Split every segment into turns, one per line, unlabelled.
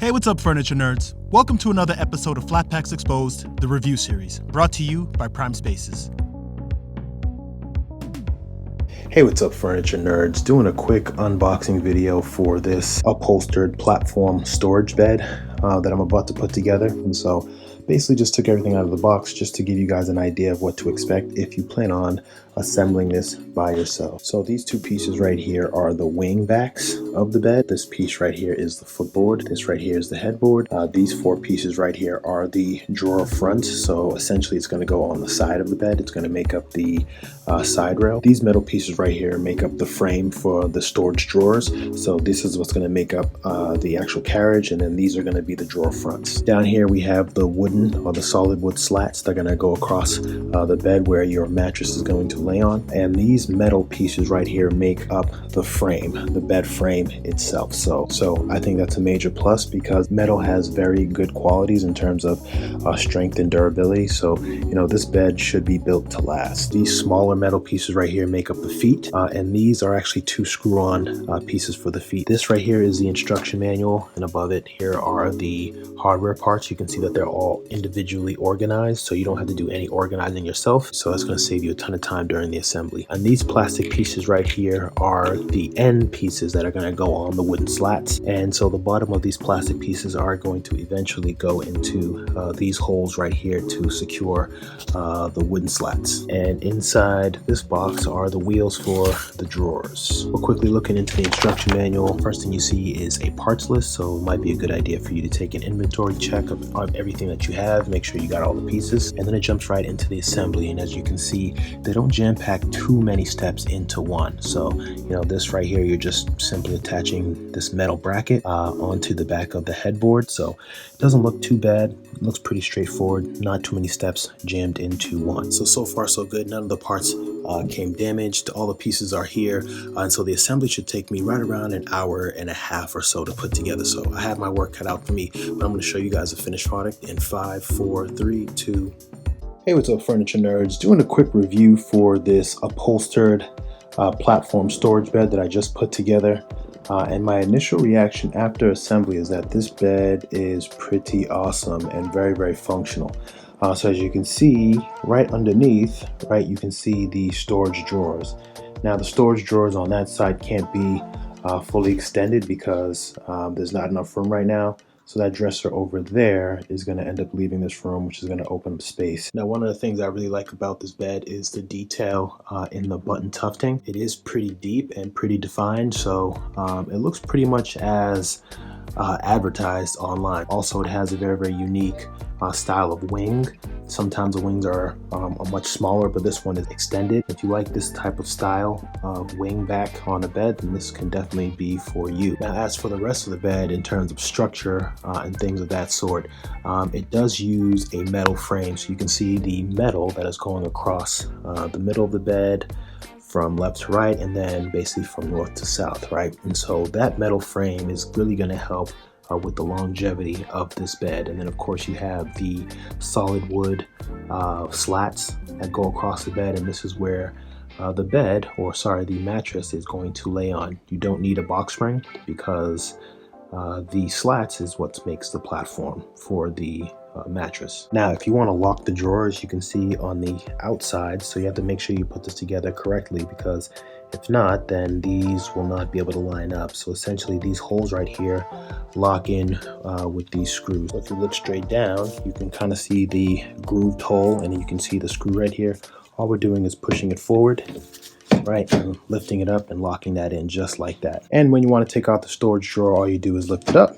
Hey, what's up, furniture nerds? Welcome to another episode of Flat Packs Exposed, the review series, brought to you by Prime Spaces.
Hey, what's up, furniture nerds? Doing a quick unboxing video for this upholstered platform storage bed that I'm about to put together. And so basically just took everything out of the box just to give you guys an idea of what to expect if you plan on assembling this by yourself. So these two pieces right here are the wing backs of the bed. This piece right here is the footboard. This right here is the headboard. These four pieces right here are the drawer fronts. So essentially it's going to go on the side of the bed. It's going to make up the side rail. These metal pieces right here make up the frame for the storage drawers. So this is what's going to make up the actual carriage, and then these are going to be the drawer fronts. Down here we have the wooden or the solid wood slats that are going to go across the bed where your mattress is going to lay on, and these metal pieces right here make up the frame, the bed frame itself. So I think that's a major plus because metal has very good qualities in terms of strength and durability. So you know, this bed should be built to last. These smaller metal pieces right here make up the feet, and these are actually two screw-on pieces for the feet. This right here is the instruction manual, and above it here are the hardware parts. You can see that they're all individually organized, so you don't have to do any organizing yourself. So that's going to save you a ton of time during the assembly. And these plastic pieces right here are the end pieces that are going to go on the wooden slats, and so the bottom of these plastic pieces are going to eventually go into these holes right here to secure the wooden slats. And inside this box are the wheels for the drawers. We're quickly looking into the instruction manual. First thing you see is a parts list, so it might be a good idea for you to take an inventory check of everything that you have, make sure you got all the pieces, and then it jumps right into the assembly. And as you can see, they don't jam pack too many steps into one. So you know, this right here, you're just simply attaching this metal bracket onto the back of the headboard. So it doesn't look too bad. It looks pretty straightforward, not too many steps jammed into one. So far so good. None of the parts came damaged. All the pieces are here, and so the assembly should take me right around an hour and a half or so to put together. So I have my work cut out for me, but I'm going to show you guys the finished product in 5, 4, 3, 2. Hey, what's up, furniture nerds? Doing a quick review for this upholstered platform storage bed that I just put together. And my initial reaction after assembly is that this bed is pretty awesome and very, very functional. So as you can see right underneath, right, you can see the storage drawers. Now the storage drawers on that side can't be fully extended because there's not enough room right now. So that dresser over there is going to end up leaving this room, which is going to open up space. Now, one of the things I really like about this bed is the detail in the button tufting. It is pretty deep and pretty defined, so it looks pretty much as advertised online. Also, it has a very, very unique style of wing. Sometimes the wings are much smaller, but this one is extended. If you like this type of style of wing back on a bed, then this can definitely be for you. Now, as for the rest of the bed, in terms of structure and things of that sort, it does use a metal frame. So you can see the metal that is going across the middle of the bed from left to right, and then basically from north to south, right? And so that metal frame is really going to help with the longevity of this bed. And then of course you have the solid wood slats that go across the bed, and this is where the mattress is going to lay on. You don't need a box spring because the slats is what makes the platform for the mattress. Now, if you want to lock the drawers, you can see on the outside, so you have to make sure you put this together correctly, because if not, then these will not be able to line up. So essentially these holes right here lock in with these screws. So if you look straight down, you can kind of see the grooved hole, and you can see the screw right here. All we're doing is pushing it forward, right, and lifting it up and locking that in just like that. And when you want to take out the storage drawer, all you do is lift it up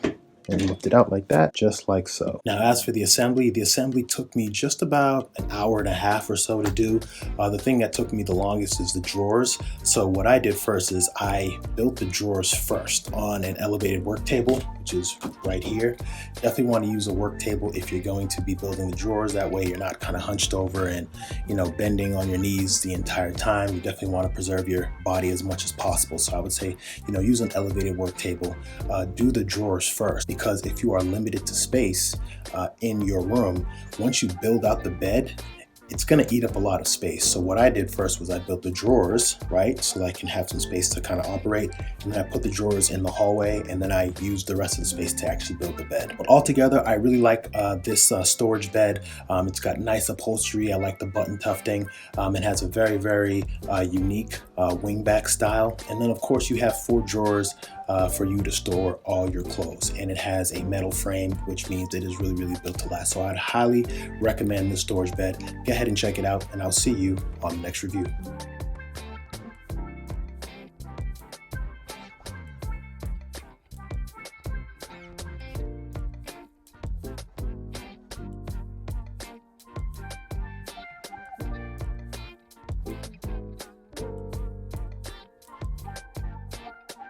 and lift it out like that, just like so. Now, as for the assembly took me just about an hour and a half or so to do. The thing that took me the longest is the drawers. So what I did first is I built the drawers first on an elevated work table, which is right here. Definitely want to use a work table if you're going to be building the drawers. That way you're not kind of hunched over and, you know, bending on your knees the entire time. You definitely want to preserve your body as much as possible. So I would say, you know, use an elevated work table. Do the drawers first, because if you are limited to space in your room, once you build out the bed it's gonna eat up a lot of space. So what I did first was I built the drawers, right? So that I can have some space to kind of operate. And then I put the drawers in the hallway, and then I used the rest of the space to actually build the bed. But altogether, I really like this storage bed. It's got nice upholstery. I like the button tufting. It has a very, very unique wingback style. And then of course you have 4 drawers for you to store all your clothes. And it has a metal frame, which means it is really, really built to last. So I'd highly recommend this storage bed. Go ahead and check it out, and I'll see you on the next review.